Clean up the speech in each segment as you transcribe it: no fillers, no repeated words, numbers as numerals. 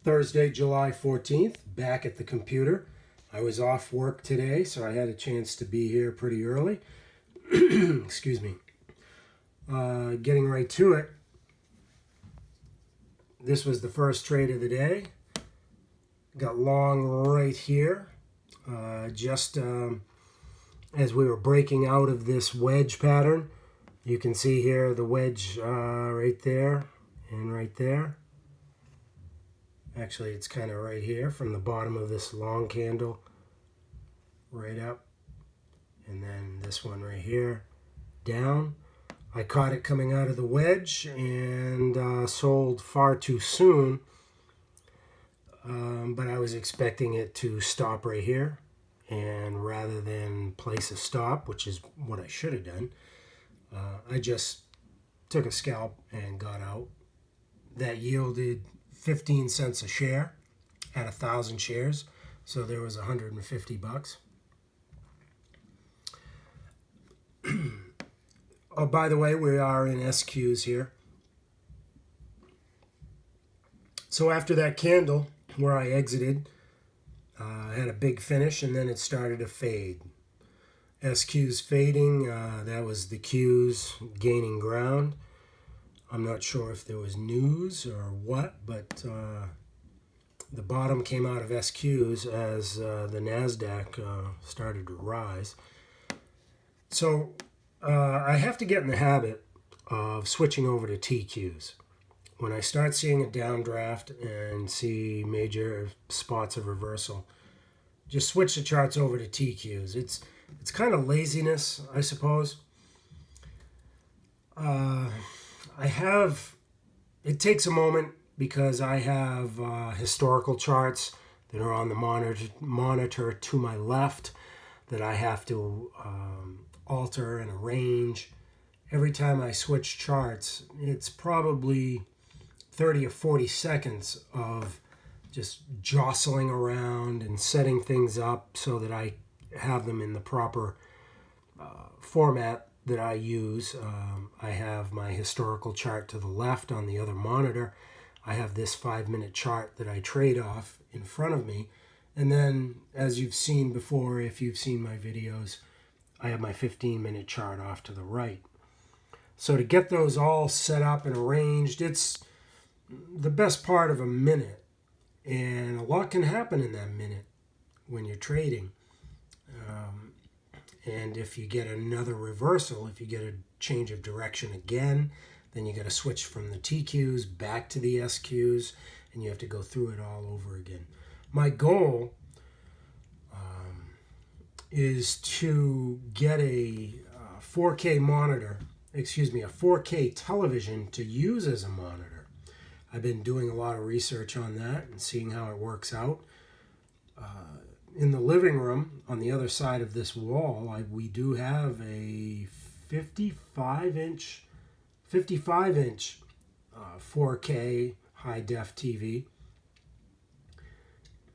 Thursday, July 14th, back at the computer. I was off work today, so I had a chance to be here pretty early. Excuse me. Getting right to it. This was the first trade of the day. Got long right here. Just as we were breaking out of this wedge pattern, you can see here the wedge right there and right there. Actually, it's kind of right here from the bottom of this long candle right up, and then this one right here down. I caught it coming out of the wedge and sold far too soon, but I was expecting it to stop right here, and rather than place a stop, which is what I should have done, I just took a scalp and got out. That yielded 15 cents a share at 1,000 shares, so there was $150. Oh, by the way, we are in SQs here. So after that candle where I exited, I had a big finish and then it started to fade. SQs fading, that was the Qs gaining ground. I'm not sure if there was news or what, but the bottom came out of SQs as the NASDAQ started to rise. So I have to get in the habit of switching over to TQs. When I start seeing a downdraft and see major spots of reversal, just switch the charts over to TQs. It's kind of laziness, I suppose. It takes a moment because I have historical charts that are on the monitor to my left that I have to alter and arrange. Every time I switch charts, it's probably 30 or 40 seconds of just jostling around and setting things up so that I have them in the proper format that I use. I have my historical chart to the left on the other monitor. I have this 5-minute chart that I trade off in front of me. And then, as you've seen before, if you've seen my videos, I have my 15-minute chart off to the right. So to get those all set up and arranged, it's the best part of a minute. And a lot can happen in that minute when you're trading. And if you get another reversal, if you get a change of direction again, then you got to switch from the TQs back to the SQs, and you have to go through it all over again. My goal is to get a 4K monitor, a 4K television to use as a monitor. I've been doing a lot of research on that and seeing how it works out. In the living room, on the other side of this wall, we do have a 55-inch 4K high-def TV.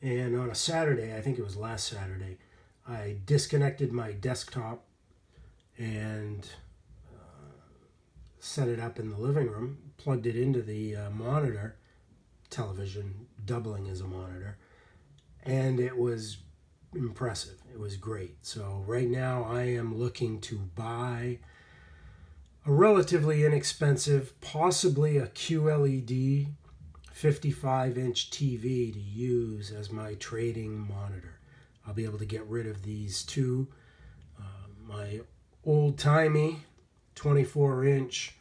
And on a Saturday, I think it was last Saturday, I disconnected my desktop and set it up in the living room, plugged it into the monitor, television, doubling as a monitor, and it was impressive. It was great. So right now I am looking to buy a relatively inexpensive, possibly a QLED 55-inch TV to use as my trading monitor. I'll be able to get rid of these two. My old-timey 24-inch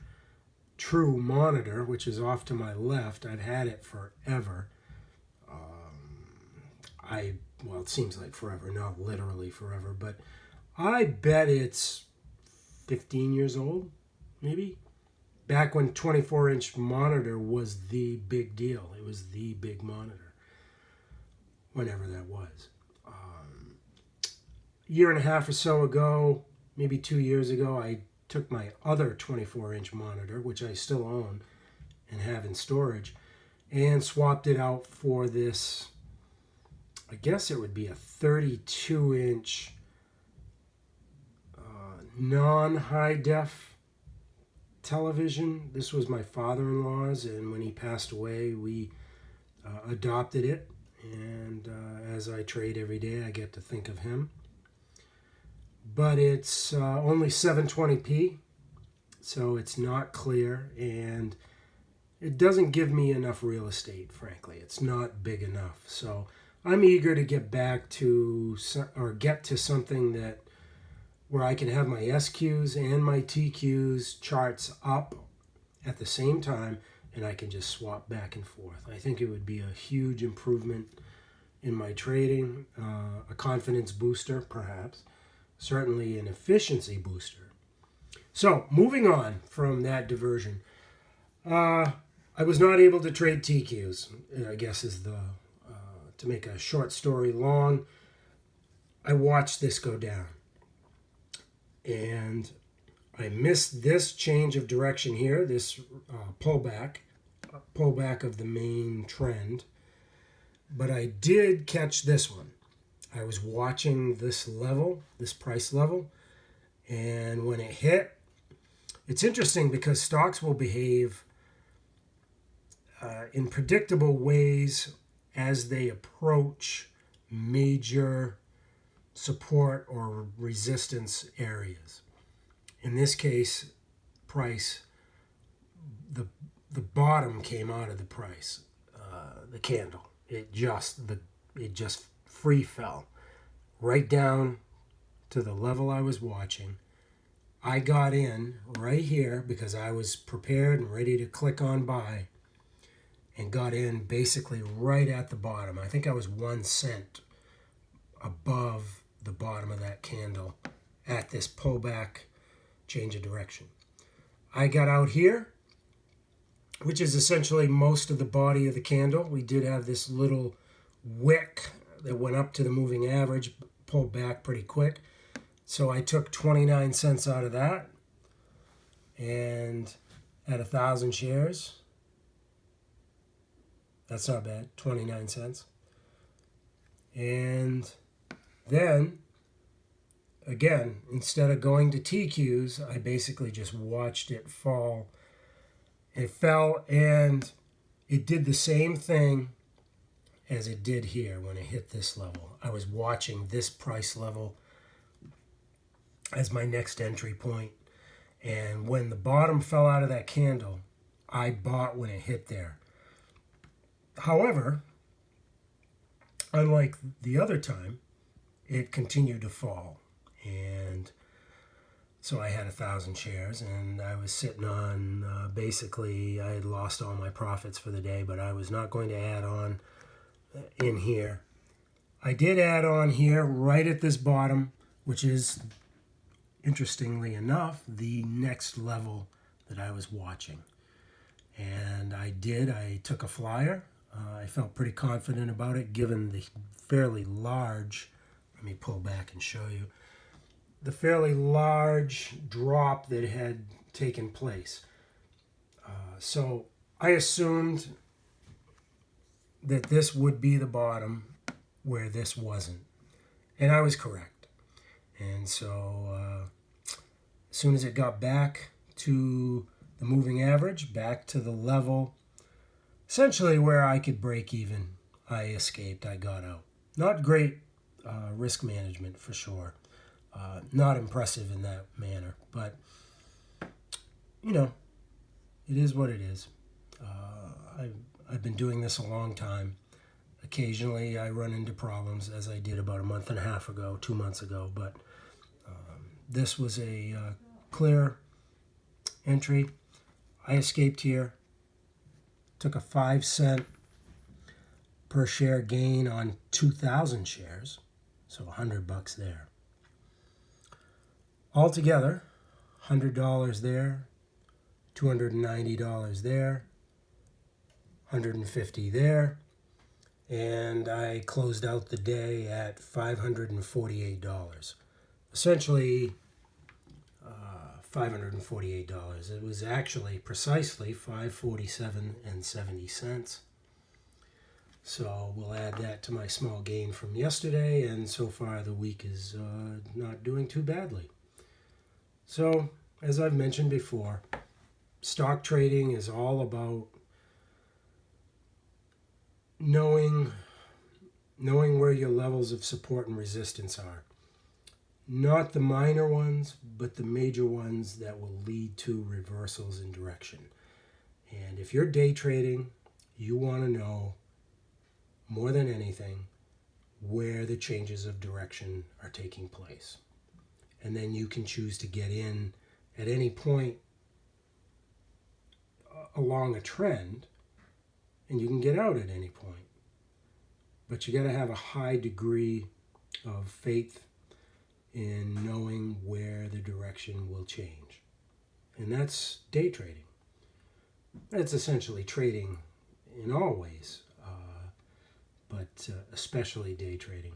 True monitor, which is off to my left. I've had it forever. Well, it seems like forever, not literally forever, but I bet it's 15 years old, maybe. Back when 24-inch monitor was the big deal. It was the big monitor, whenever that was. A year and a half or so ago, maybe 2 years ago, I took my other 24-inch monitor, which I still own and have in storage, and swapped it out for this, I guess it would be a 32-inch non-high def television. This was my father-in-law's, and when he passed away, we adopted it, and as I trade every day, I get to think of him. But it's only 720p, so it's not clear, and it doesn't give me enough real estate, frankly. It's not big enough. So I'm eager to get back to, or get to something that where I can have my SQs and my TQs charts up at the same time, and I can just swap back and forth. I think it would be a huge improvement in my trading, a confidence booster, perhaps, certainly an efficiency booster. So moving on from that diversion, I was not able to trade TQs, I guess is the, to make a short story long, I watched this go down. And I missed this change of direction here, this pullback of the main trend. But I did catch this one. I was watching this level, this price level, and when it hit, it's interesting because stocks will behave in predictable ways as they approach major support or resistance areas. In this case, price, the bottom came out of the price, the candle. It just free fell right down to the level I was watching. I got in right here because I was prepared and ready to click on buy, and got in basically right at the bottom. I think I was 1 cent above the bottom of that candle at this pullback change of direction. I got out here, which is essentially most of the body of the candle. We did have this little wick that went up to the moving average, pulled back pretty quick. So I took 29 cents out of that, and at 1,000 shares, that's not bad, 29 cents. And then, again, instead of going to TQs, I basically just watched it fall. It fell, and it did the same thing as it did here when it hit this level. I was watching this price level as my next entry point. And when the bottom fell out of that candle, I bought when it hit there. However, unlike the other time, it continued to fall. And so I had 1,000 shares, and I was sitting on, basically, I had lost all my profits for the day, but I was not going to add on in here. I did add on here right at this bottom, which is, interestingly enough, the next level that I was watching. And I took a flyer. I felt pretty confident about it given the fairly large, let me pull back and show you, the fairly large drop that had taken place. So I assumed that this would be the bottom where this wasn't. And I was correct. And so as soon as it got back to the moving average, back to the level, essentially where I could break even, I escaped, I got out. Not great risk management for sure. Not impressive in that manner, but you know, it is what it is. I've been doing this a long time. Occasionally I run into problems, as I did about a month and a half ago, 2 months ago, but this was a clear entry. I escaped here, took a 5 cent per share gain on 2,000 shares, so $100 there. Altogether, $100 there, $290 there, $150 there, and I closed out the day at $548. Essentially, $548. It was actually precisely $547.70. So we'll add that to my small gain from yesterday, and so far the week is not doing too badly. So, as I've mentioned before, stock trading is all about knowing where your levels of support and resistance are. Not the minor ones, but the major ones that will lead to reversals in direction. And if you're day trading, you want to know more than anything where the changes of direction are taking place. And then you can choose to get in at any point along a trend, and you can get out at any point. But you got to have a high degree of faith in knowing where the direction will change. And that's day trading. That's essentially trading in all ways, but especially day trading.